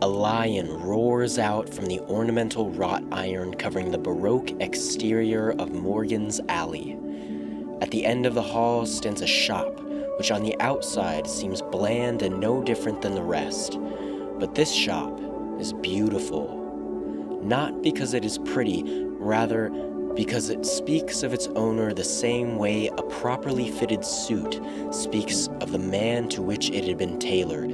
a lion roars out from the ornamental wrought iron covering the Baroque exterior of Morgan's Alley. At the end of the hall stands a shop, which on the outside seems bland and no different than the rest. But this shop is beautiful. Not because it is pretty, rather because it speaks of its owner the same way a properly fitted suit speaks of the man to which it had been tailored.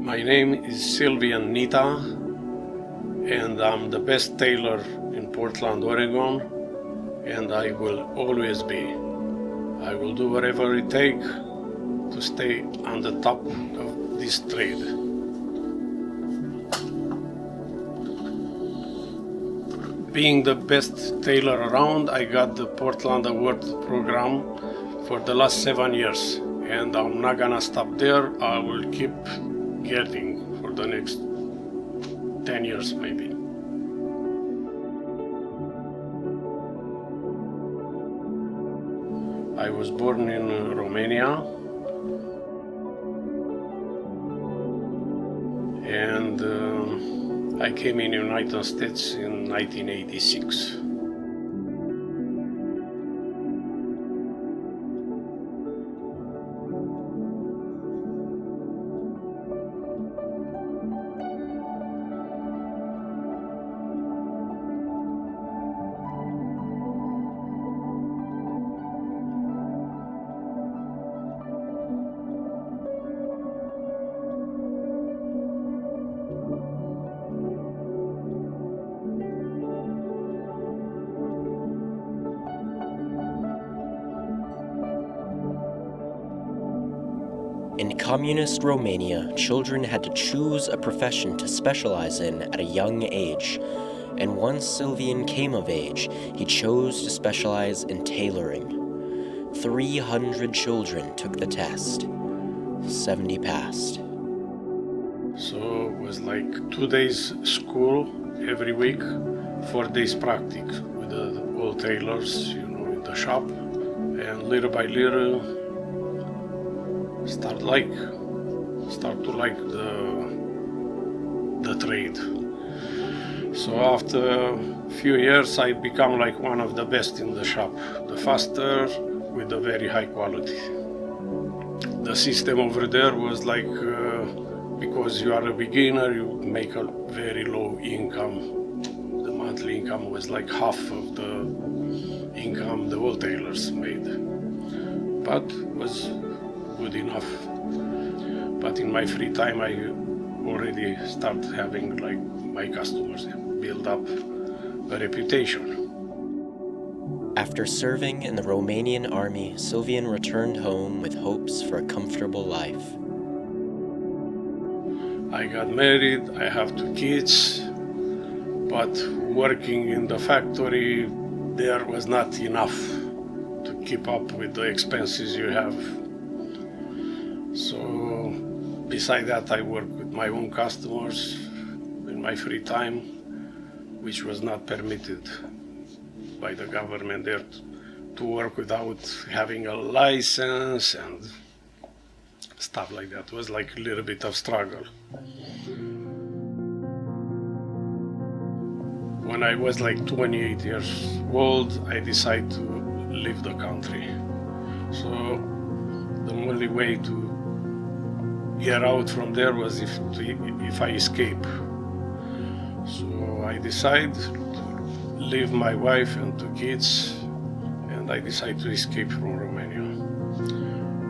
My name is Silvian Nita, and I'm the best tailor in Portland, Oregon, and I will always be. I will do whatever it takes to stay on the top of this trade. Being the best tailor around, I got the Portland Award program for the last 7 years, and I'm not gonna stop there. I will keep getting for the next 10 years maybe. I was born in Romania, and I came in the United States in 1986. In communist Romania, children had to choose a profession to specialize in at a young age, and once Silvian came of age, he chose to specialize in tailoring. 300 children took the test. 70 passed. So it was like 2 days school every week, 4 days practice with all tailors, in the shop, and little by little start to like the trade. So after a few years, I become like one of the best in the shop, the faster with a very high quality. The system over there was like, because you are a beginner, you make a very low income. The monthly income was like half of the income the old tailors made, but was good enough. But in my free time, I already start having like my customers, build up a reputation. After serving in the Romanian army, Silvian returned home with hopes for a comfortable life. I got married, I have 2 kids, but working in the factory there was not enough to keep up with the expenses you have. So beside that, I work with my own customers in my free time, which was not permitted by the government there to work without having a license and stuff like that. It was like a little bit of struggle. When I was like 28 years old, I decided to leave the country. So the only way to get out from there was if I escape. So I decided to leave my wife and 2 kids, and I decided to escape from Romania,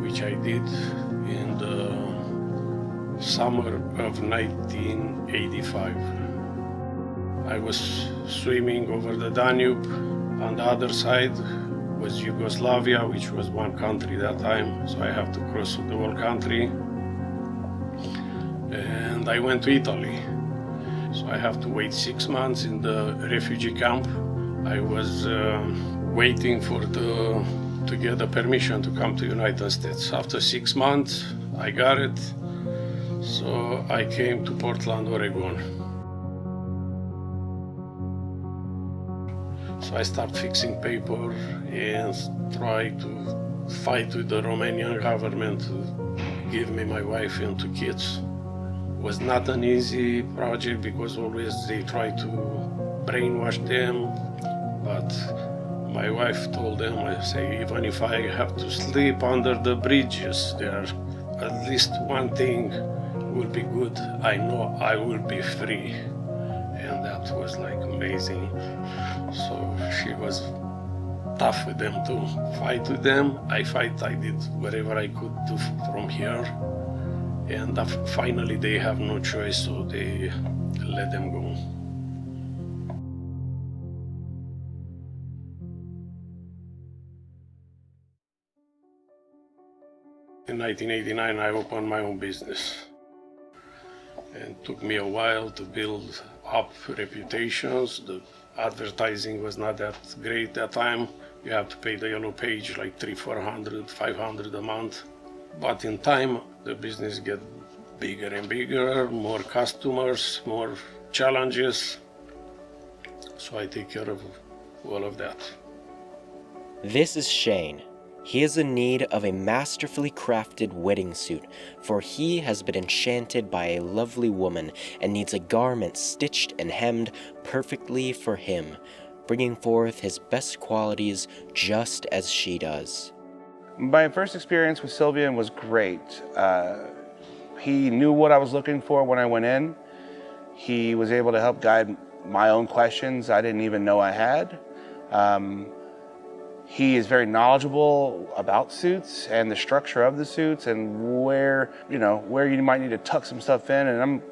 which I did in the summer of 1985. I was swimming over the Danube. On the other side was Yugoslavia, which was one country that time, so I have to cross the whole country. And I went to Italy. So I have to wait 6 months in the refugee camp. I was waiting to get the permission to come to United States. After 6 months, I got it. So I came to Portland, Oregon. So I start fixing paper and try to fight with the Romanian government to give me my wife and 2 kids. It was not an easy project because always they try to brainwash them, but my wife told them, I say, even if I have to sleep under the bridges, there at least one thing will be good. I know I will be free. And that was like amazing. So she was tough with them to fight with them. I did whatever I could do from here. And finally they have no choice, so they let them go. In 1989, I opened my own business. And it took me a while to build up reputations. The advertising was not that great that time. You have to pay the yellow page like $300, $400, $500 a month. But in time, the business get bigger and bigger, more customers, more challenges. So I take care of all of that. This is Shane. He is in need of a masterfully crafted wedding suit, for he has been enchanted by a lovely woman and needs a garment stitched and hemmed perfectly for him, bringing forth his best qualities just as she does. My first experience with Silvian was great. He knew what I was looking for when I went in. He was able to help guide my own questions I didn't even know I had. He is very knowledgeable about suits and the structure of the suits and where you might need to tuck some stuff in. And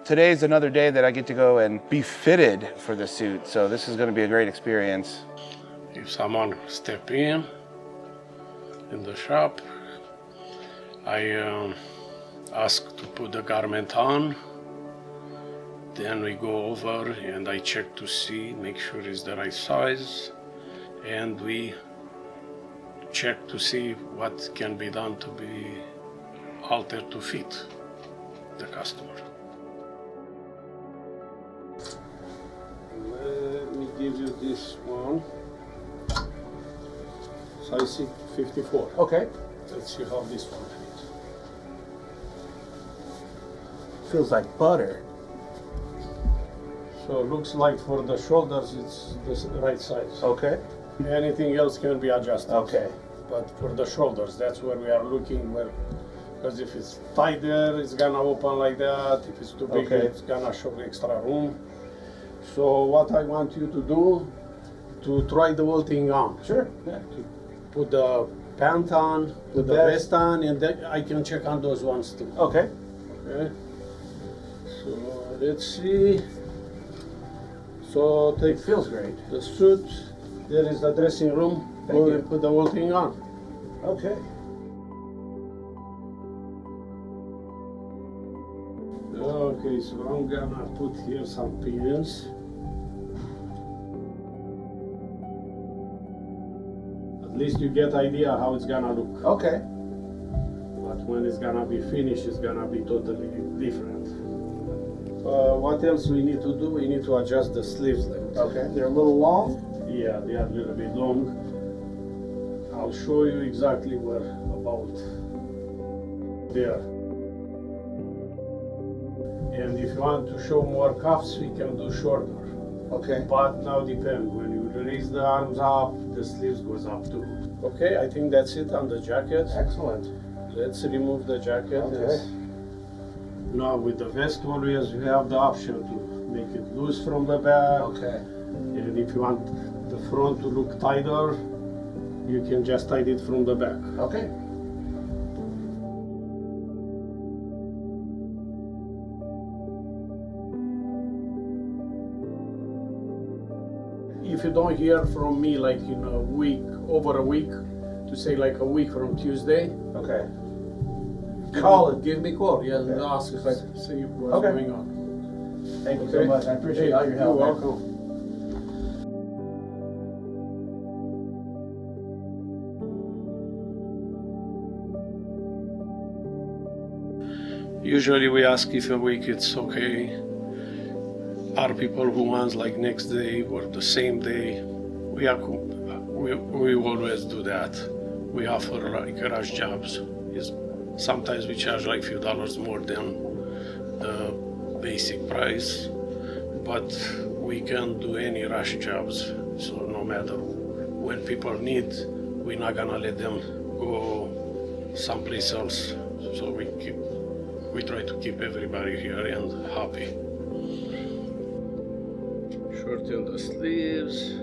today's another day that I get to go and be fitted for the suit. So this is going to be a great experience. If someone step in the shop, I ask to put the garment on. Then we go over and I check to see, make sure it's the right size. And we check to see what can be done to be altered to fit the customer. Let me give you this one. Size 54. Okay. Let's see how this one fits. Feels like butter. So it looks like for the shoulders it's the right size. Okay. Anything else can be adjusted. Okay. But for the shoulders, that's where we are looking because if it's tight there, it's gonna open like that. If it's too big, Okay. it's gonna show extra room. So what I want you to do, to try the whole thing on. Sure. Yeah. Put the pant on, put the vest on, and then I can check on those ones too. Okay. Okay. So let's see. So take Feels great. the suit. There is the dressing room. Thank Go you. and put the whole thing on. Okay. Okay, so I'm gonna put here some pins. At least you get idea how it's gonna look. Okay. But when it's gonna be finished, it's gonna be totally different. What else we need to do? We need to adjust the sleeves length. Okay. They're a little long. Yeah, they are a little bit long. I'll show you exactly where about there. And if you want to show more cuffs, we can do shorter. Okay. But now depends. When you raise the arms up, the sleeves goes up too. Okay, I think that's it on the jacket. Excellent. Let's remove the jacket. Okay. Now with the vest always you have the option to make it loose from the back. Okay. And if you want the front to look tighter, you can just tie it from the back. Okay. If you don't hear from me like in a week, over a week, to say like a week from Tuesday, Okay. give me a call, yeah, and Okay. ask, see what's Okay. going on. Thank you so much. I appreciate all your help. You're man. welcome. Usually we ask if a week it's okay. Are people who want like next day or the same day? We always do that. We offer like rush jobs. Sometimes we charge like a few dollars more than the basic price, but we can do any rush jobs. So no matter when people need, we're not gonna let them go someplace else. So we try to keep everybody here and happy. Shorten the sleeves,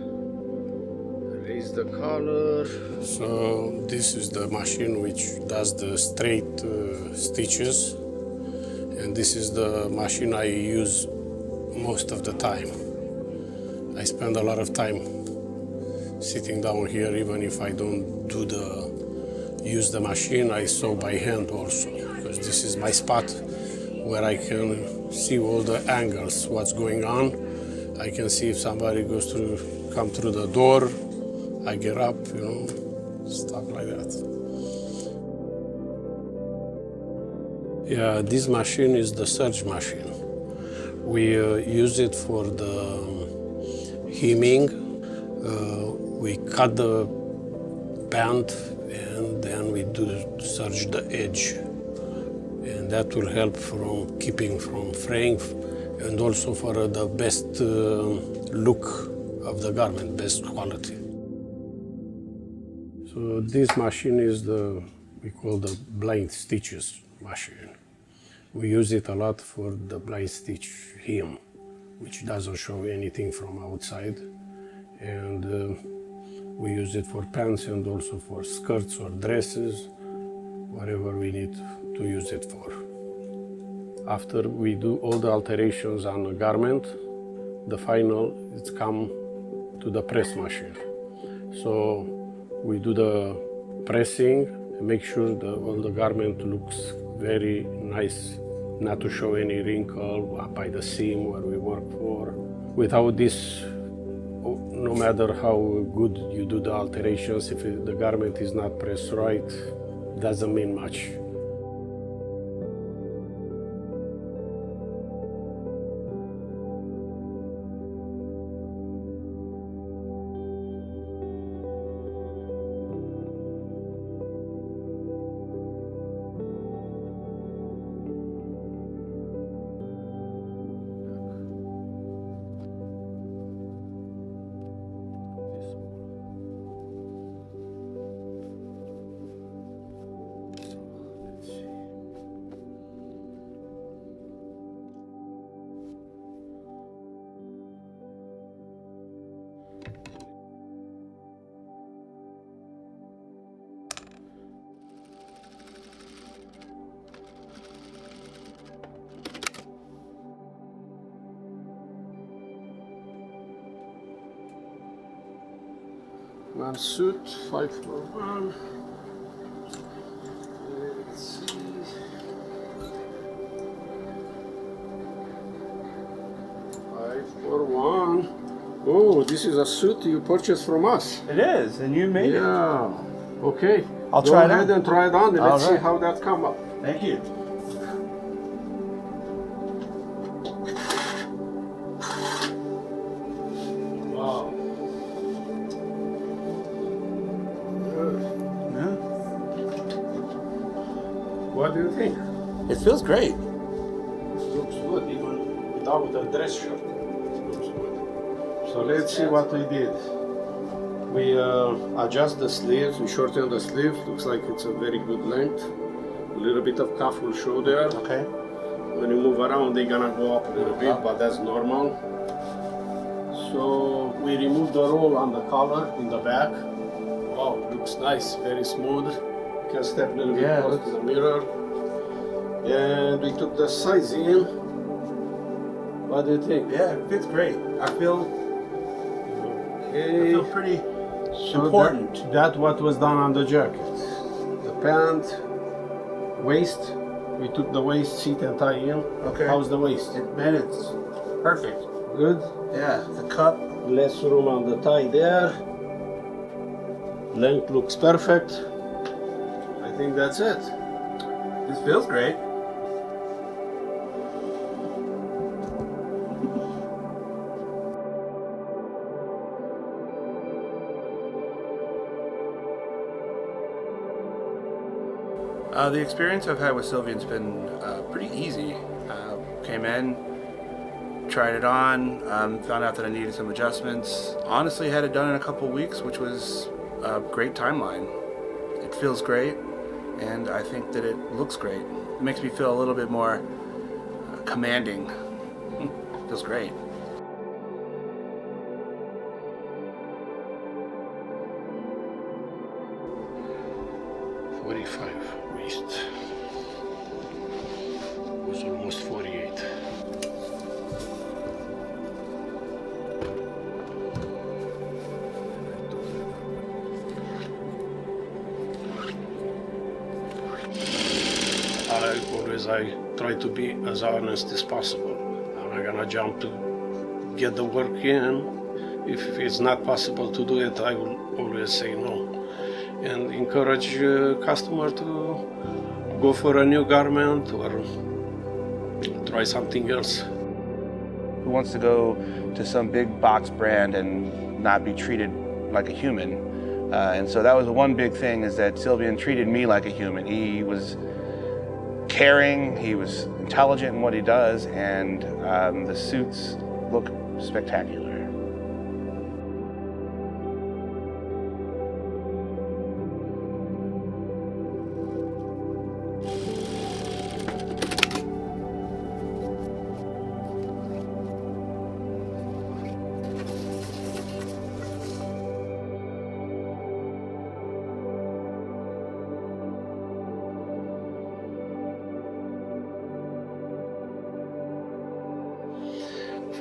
raise the collar. So this is the machine which does the straight stitches, and this is the machine I use most of the time. I spend a lot of time sitting down here, even if I don't use the machine, I sew by hand also, because this is my spot where I can see all the angles, what's going on. I can see if somebody come through the door, I get up, stuff like that. Yeah, this machine is the serge machine. We use it for the hemming. We cut the band and then we serge the edge. And that will help from keeping from fraying and also for the best look of the garment, best quality. So this machine is we call the blind stitches machine. We use it a lot for the blind stitch hem, which doesn't show anything from outside. And we use it for pants and also for skirts or dresses, whatever we need to use it for. After we do all the alterations on the garment, the final, it's come to the press machine. So we do the pressing and make sure all the garment looks very nice, not to show any wrinkle by the seam where we work for. Without this, no matter how good you do the alterations, if the garment is not pressed right, doesn't mean much. One suit, 5 for 1. Let's see. 5 for 1. Oh, this is a suit you purchased from us. It is, and you made it. Yeah. Okay. I'll Go try it ahead on. and try it on, and let's see All right. how that come up. Thank you. Wow. Yeah. What do you think? It feels great. Looks good, even without the dress shirt. Looks good. So let's see what we did. We adjust the sleeves, we shorten the sleeves. Looks like it's a very good length. A little bit of cuff will show there. Okay. When you move around, they're gonna go up a little bit, but that's normal. So we remove the roll on the collar in the back. Wow, looks nice, very smooth. You can step a little bit close to the mirror. And we took the size in. What do you think? Yeah, it fits great. I feel Okay. pretty So important. That what was done on the jacket. The pant, waist. We took the waist, seat and tie in. Okay. How's the waist? Man, it's perfect. Good. Yeah, the cup. Less room on the tie there. Length looks perfect. I think that's it. This feels great. The experience I've had with Silvian's been pretty easy. Came in, tried it on, found out that I needed some adjustments. Honestly, had it done in a couple weeks, which was a great timeline. It feels great, and I think that it looks great. It makes me feel a little bit more commanding. Feels great. Waist. It was almost 48. I try to be as honest as possible. I'm not gonna jump to get the work in. If it's not possible to do it, I will always say no. And encourage customer to go for a new garment or try something else. Who wants to go to some big box brand and not be treated like a human? And so that was one big thing, is that Silvian treated me like a human. He was caring, he was intelligent in what he does, and the suits look spectacular.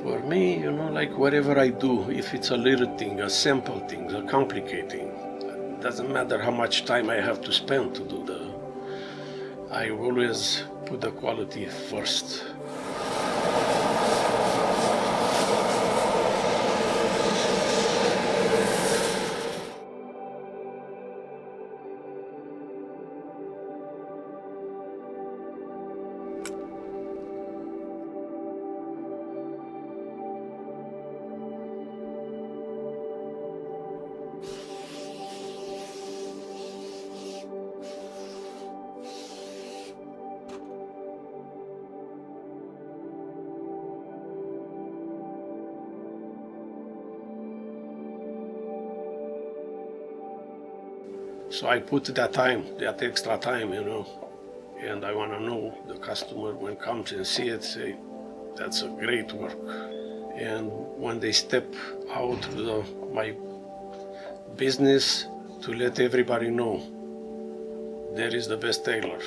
For me, like whatever I do, if it's a little thing, a simple thing, a complicated thing, it doesn't matter how much time I have to spend to do I always put the quality first. So I put that time, that extra time, and I want to know the customer when comes and see it, say, that's a great work. And when they step out to my business, to let everybody know, there is the best tailor.